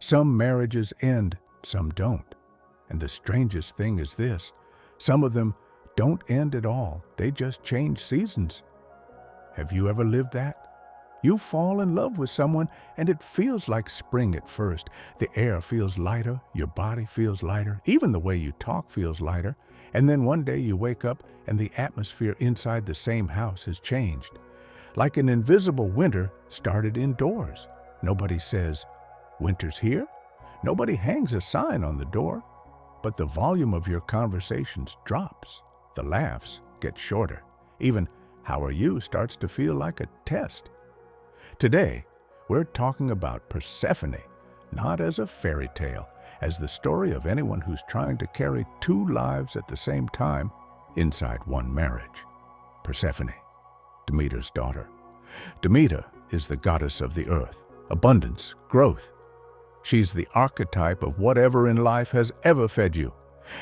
Some marriages end, some don't. And the strangest thing is this: some of them don't end at all, they just change seasons. Have you ever lived that? You fall in love with someone and it feels like spring at first. The air feels lighter, your body feels lighter, even the way you talk feels lighter. And then one day you wake up and the atmosphere inside the same house has changed. Like an invisible winter started indoors. Nobody says, "Winter's here?" Nobody hangs a sign on the door. But the volume of your conversations drops. The laughs get shorter. Even "how are you" starts to feel like a test. Today, we're talking about Persephone, not as a fairy tale, as the story of anyone who's trying to carry two lives at the same time inside one marriage. Persephone, Demeter's daughter. Demeter is the goddess of the earth, abundance, growth. She's the archetype of whatever in life has ever fed you.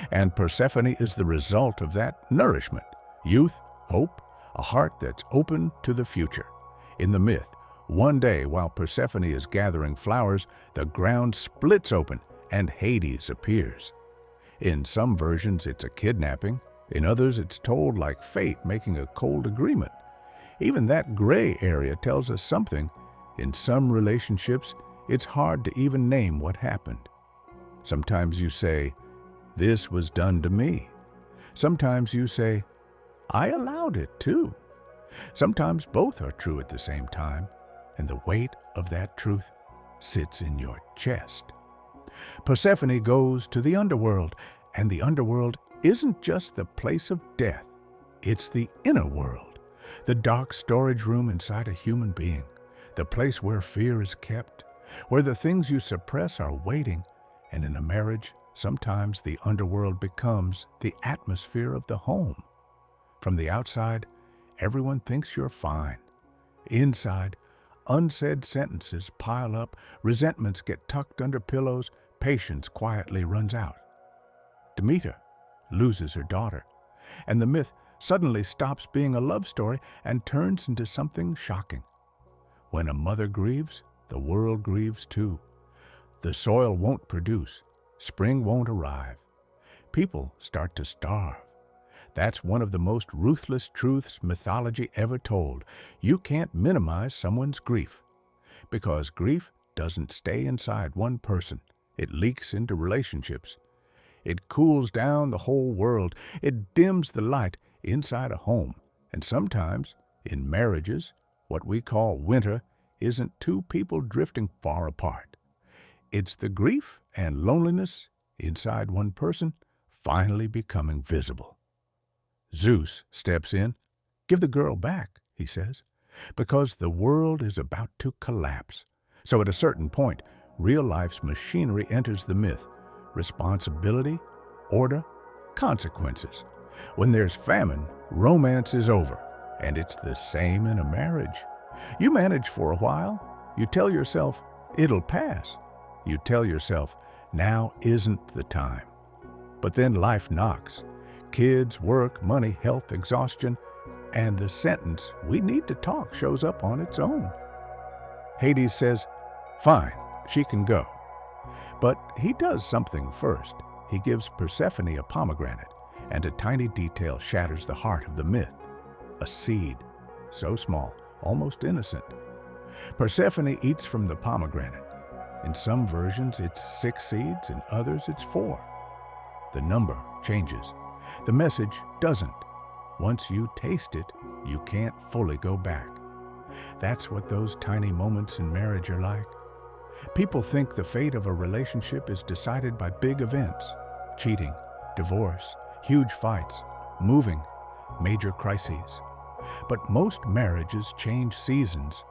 And Persephone is the result of that nourishment: youth, hope, a heart that's open to the future. In the myth, one day while Persephone is gathering flowers, the ground splits open and Hades appears. In some versions, it's a kidnapping. In others, it's told like fate making a cold agreement. Even that gray area tells us something. In some relationships, it's hard to even name what happened. Sometimes you say, "This was done to me." Sometimes you say, "I allowed it too." Sometimes both are true at the same time, and the weight of that truth sits in your chest. Persephone goes to the underworld, and the underworld isn't just the place of death. It's the inner world, the dark storage room inside a human being, the place where fear is kept, where the things you suppress are waiting. And in a marriage, sometimes the underworld becomes the atmosphere of the home. From the outside, everyone thinks you're fine. Inside, unsaid sentences pile up, resentments get tucked under pillows, patience quietly runs out. Demeter loses her daughter, and the myth suddenly stops being a love story and turns into something shocking. When a mother grieves, the world grieves too. The soil won't produce, spring won't arrive. People start to starve. That's one of the most ruthless truths mythology ever told. You can't minimize someone's grief, because grief doesn't stay inside one person. It leaks into relationships. It cools down the whole world. It dims the light inside a home. And sometimes, in marriages, what we call winter isn't two people drifting far apart. It's the grief and loneliness inside one person finally becoming visible. Zeus steps in. "Give the girl back," he says, because the world is about to collapse. So at a certain point, real life's machinery enters the myth. Responsibility, order, consequences. When there's famine, romance is over, and it's the same in a marriage. You manage for a while. You tell yourself, "It'll pass." You tell yourself, "Now isn't the time." But then life knocks. Kids, work, money, health, exhaustion, and the sentence, "We need to talk," shows up on its own. Hades says, "Fine, she can go." But he does something first. He gives Persephone a pomegranate, and a tiny detail shatters the heart of the myth. A seed, so small, almost innocent. Persephone eats from the pomegranate. In some versions, it's 6 seeds, in others, it's 4. The number changes. The message doesn't. Once you taste it, you can't fully go back. That's what those tiny moments in marriage are like. People think the fate of a relationship is decided by big events: cheating, divorce, huge fights, moving, major crises. But most marriages change seasons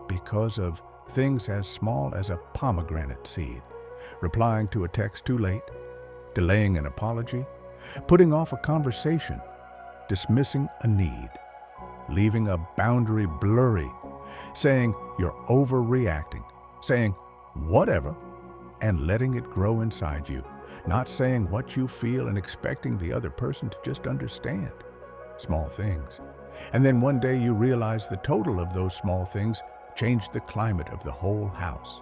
because of things as small as a pomegranate seed, replying to a text too late, delaying an apology, putting off a conversation, dismissing a need, leaving a boundary blurry, saying you're overreacting, saying whatever, and letting it grow inside you, not saying what you feel and expecting the other person to just understand. Small things. And then one day you realize the total of those small things changed the climate of the whole house.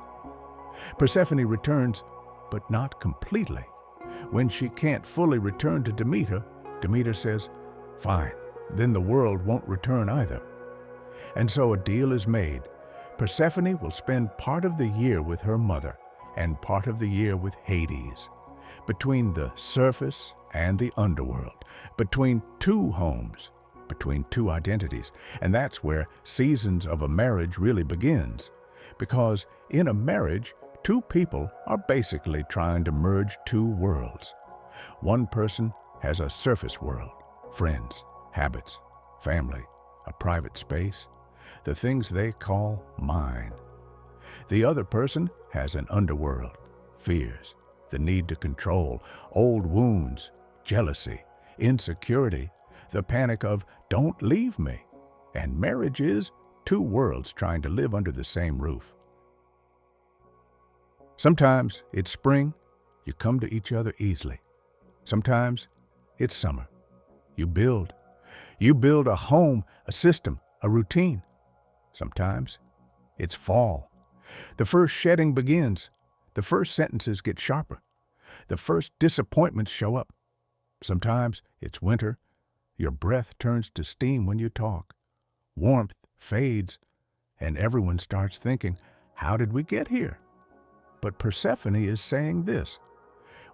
Persephone returns, but not completely. When she can't fully return to Demeter, Demeter says, "Fine, then the world won't return either." And so a deal is made. Persephone will spend part of the year with her mother and part of the year with Hades, between the surface and the underworld, between two homes, between two identities. And that's where seasons of a marriage really begins. Because in a marriage, two people are basically trying to merge two worlds. One person has a surface world, friends, habits, family, a private space, the things they call mine. The other person has an underworld, fears, the need to control, old wounds, jealousy, insecurity, the panic of "don't leave me." And marriage is two worlds trying to live under the same roof. Sometimes it's spring, you come to each other easily. Sometimes it's summer. You build a home, a system, a routine. Sometimes it's fall. The first shedding begins. The first sentences get sharper. The first disappointments show up. Sometimes it's winter. Your breath turns to steam when you talk. Warmth fades, and everyone starts thinking, "How did we get here?" But Persephone is saying this: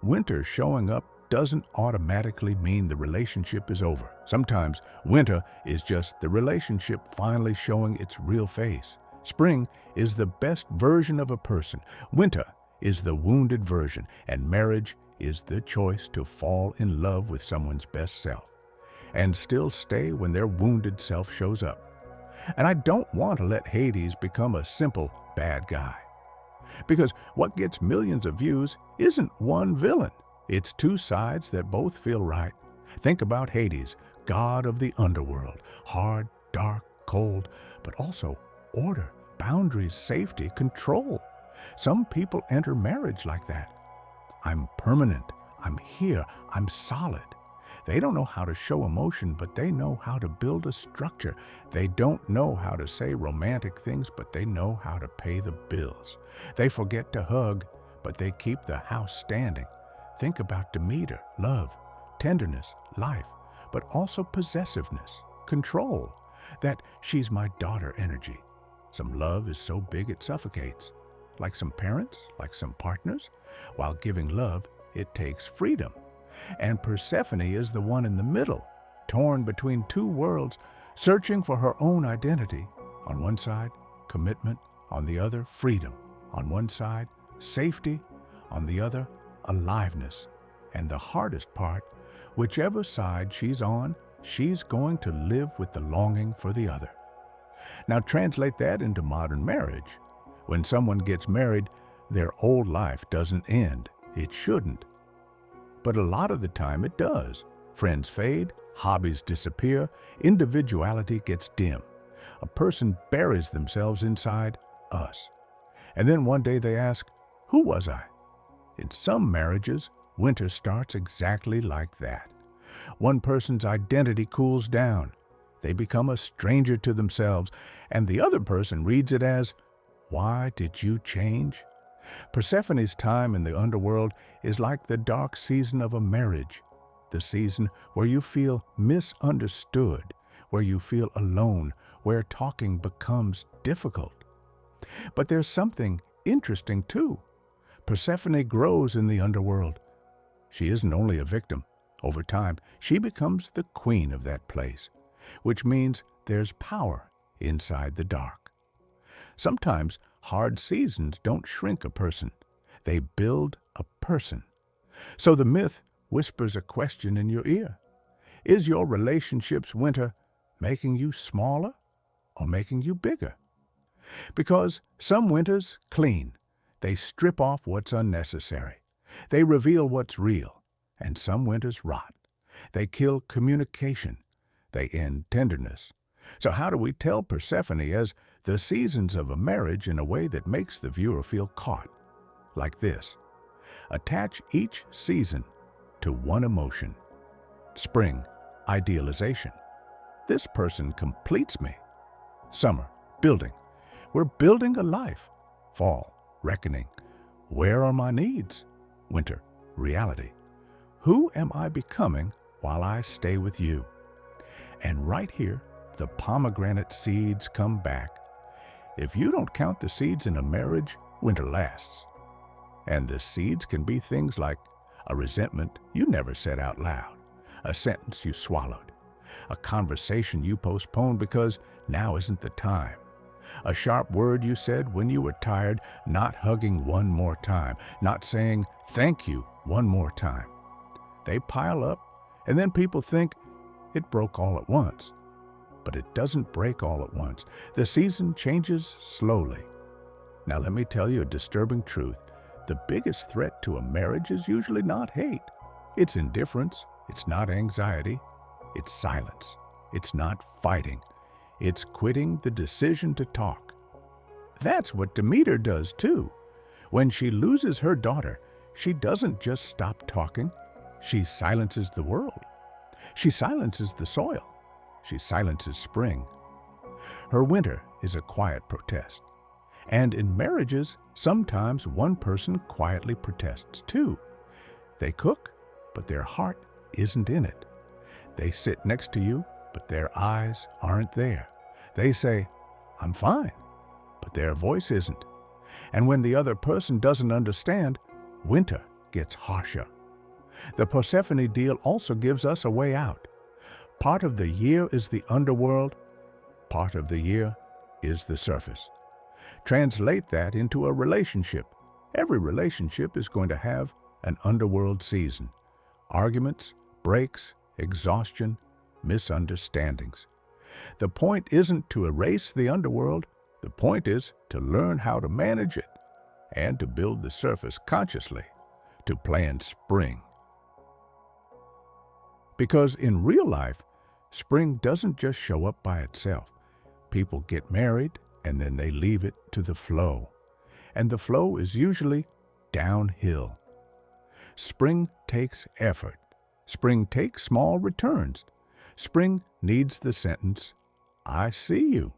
winter showing up doesn't automatically mean the relationship is over. Sometimes winter is just the relationship finally showing its real face. Spring is the best version of a person. Winter is the wounded version, and marriage is the choice to fall in love with someone's best self and still stay when their wounded self shows up. And I don't want to let Hades become a simple bad guy. Because what gets millions of views isn't one villain. It's two sides that both feel right. Think about Hades, god of the underworld, hard, dark, cold, but also order, boundaries, safety, control. Some people enter marriage like that. I'm permanent, I'm here, I'm solid. They don't know how to show emotion, but they know how to build a structure. They don't know how to say romantic things, but they know how to pay the bills. They forget to hug, but they keep the house standing. Think about Demeter, love, tenderness, life, but also possessiveness, control, that she's my daughter energy. Some love is so big it suffocates. Like some parents, like some partners, while giving love, it takes freedom. And Persephone is the one in the middle, torn between two worlds, searching for her own identity. On one side, commitment. On the other, freedom. On one side, safety. On the other, aliveness. And the hardest part, whichever side she's on, she's going to live with the longing for the other. Now translate that into modern marriage. When someone gets married, their old life doesn't end. It shouldn't. But a lot of the time it does. Friends fade, hobbies disappear, individuality gets dim. A person buries themselves inside us. And then one day they ask, "Who was I?" In some marriages, winter starts exactly like that. One person's identity cools down. They become a stranger to themselves, and the other person reads it as, "Why did you change?" Persephone's time in the underworld is like the dark season of a marriage, the season where you feel misunderstood, where you feel alone, where talking becomes difficult. But there's something interesting too. Persephone grows in the underworld. She isn't only a victim. Over time, she becomes the queen of that place, which means there's power inside the dark. Sometimes hard seasons don't shrink a person. They build a person. So the myth whispers a question in your ear. Is your relationship's winter making you smaller or making you bigger? Because some winters clean. They strip off what's unnecessary. They reveal what's real. And some winters rot. They kill communication. They end tenderness. So how do we tell Persephone as the seasons of a marriage in a way that makes the viewer feel caught? Like this. Attach each season to one emotion. Spring, idealization. This person completes me. Summer, building. We're building a life. Fall, reckoning. Where are my needs? Winter, reality. Who am I becoming while I stay with you? And right here, the pomegranate seeds come back. If you don't count the seeds in a marriage, winter lasts. And the seeds can be things like a resentment you never said out loud, a sentence you swallowed, a conversation you postponed because now isn't the time, a sharp word you said when you were tired, not hugging one more time, not saying thank you one more time. They pile up, and then people think it broke all at once. But it doesn't break all at once. The season changes slowly. Now let me tell you a disturbing truth. The biggest threat to a marriage is usually not hate. It's indifference. It's not anxiety. It's silence. It's not fighting. It's quitting the decision to talk. That's what Demeter does too. When she loses her daughter, she doesn't just stop talking. She silences the world. She silences the soil. She silences spring. Her winter is a quiet protest. And in marriages, sometimes one person quietly protests too. They cook, but their heart isn't in it. They sit next to you, but their eyes aren't there. They say, "I'm fine," but their voice isn't. And when the other person doesn't understand, winter gets harsher. The Persephone deal also gives us a way out. Part of the year is the underworld, part of the year is the surface. Translate that into a relationship. Every relationship is going to have an underworld season. Arguments, breaks, exhaustion, misunderstandings. The point isn't to erase the underworld. The point is to learn how to manage it and to build the surface consciously, to plan spring. Because in real life, spring doesn't just show up by itself. People get married and then they leave it to the flow. And the flow is usually downhill. Spring takes effort. Spring takes small returns. Spring needs the sentence, "I see you."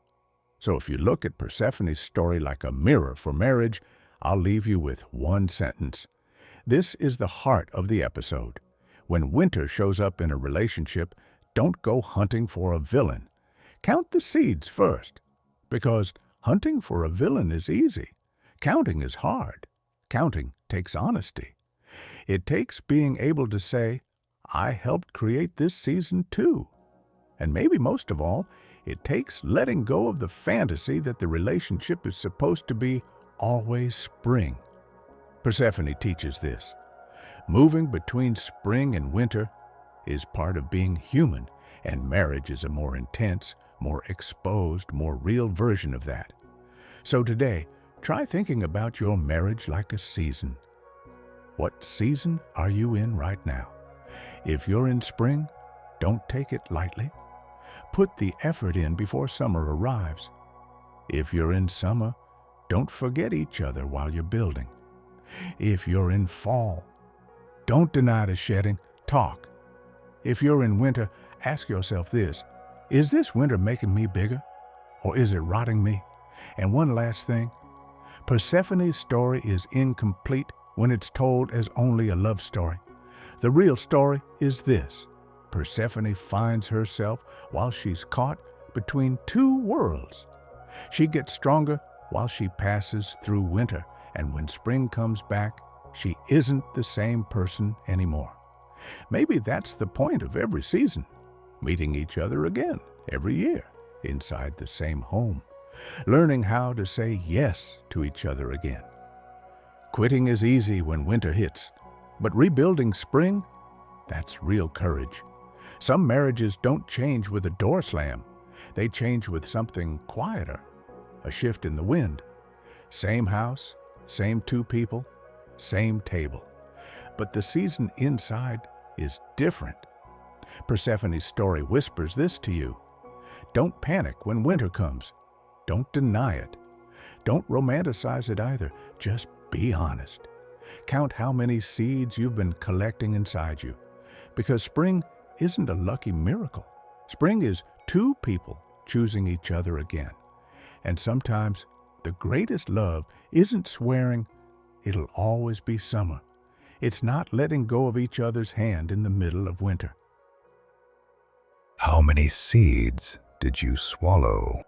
So if you look at Persephone's story like a mirror for marriage, I'll leave you with one sentence. This is the heart of the episode. When winter shows up in a relationship, don't go hunting for a villain. Count the seeds first, because hunting for a villain is easy. Counting is hard. Counting takes honesty. It takes being able to say, "I helped create this season too." And maybe most of all, it takes letting go of the fantasy that the relationship is supposed to be always spring. Persephone teaches this. Moving between spring and winter is part of being human, and marriage is a more intense, more exposed, more real version of that. So today, try thinking about your marriage like a season. What season are you in right now? If you're in spring, don't take it lightly. Put the effort in before summer arrives. If you're in summer, don't forget each other while you're building. If you're in fall, don't deny the shedding, talk. If you're in winter, ask yourself this: is this winter making me bigger, or is it rotting me? And one last thing, Persephone's story is incomplete when it's told as only a love story. The real story is this: Persephone finds herself while she's caught between two worlds. She gets stronger while she passes through winter, and when spring comes back, she isn't the same person anymore. Maybe that's the point of every season, meeting each other again every year inside the same home, learning how to say yes to each other again. Quitting is easy when winter hits, but rebuilding spring, that's real courage. Some marriages don't change with a door slam. They change with something quieter, a shift in the wind. Same house, same two people, same table. But the season inside is different. Persephone's story whispers this to you: don't panic when winter comes. Don't deny it. Don't romanticize it either. Just be honest. Count how many seeds you've been collecting inside you. Because spring isn't a lucky miracle. Spring is two people choosing each other again. And sometimes the greatest love isn't swearing, it'll always be summer. It's not letting go of each other's hand in the middle of winter. How many seeds did you swallow?